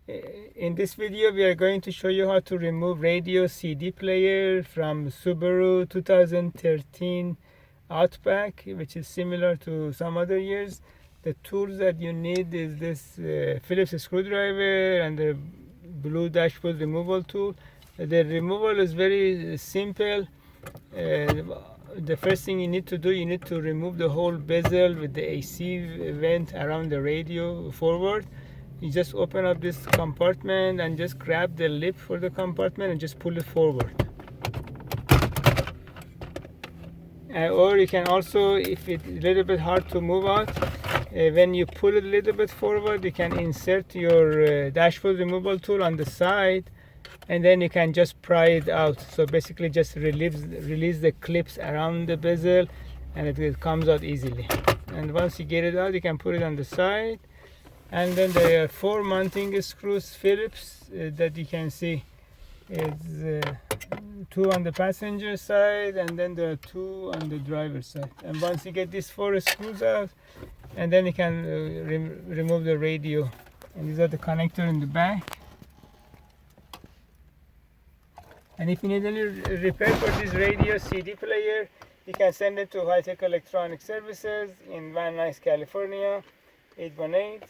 In this video we are going to show you how to remove radio CD player from Subaru 2013 Outback, which is similar to some other years. The tools that you need is this Phillips screwdriver and the blue dashboard removal tool. The removal is very simple. The first thing you need to do, you need to remove the whole bezel with the AC vent around the radio forward. You just open up this compartment and just grab the lip for the compartment and just pull it forward. Or you can also, if it's a little bit hard to move out, when you pull it a little bit forward, you can insert your dashboard removal tool on the side, and then you can just pry it out. So basically just release the clips around the bezel, and it comes out easily. And once you get it out, you can put it on the side. And then there are 4 mounting screws Phillips that you can see. It's 2 on the passenger side, and then there are 2 on the driver's side. And once you get these 4 screws out, and then you can remove the radio. And these are the connector in the back. And if you need any repair for this radio CD player, you can send it to High Tech Electronic Services in Van Nuys, California, 818-785-8085.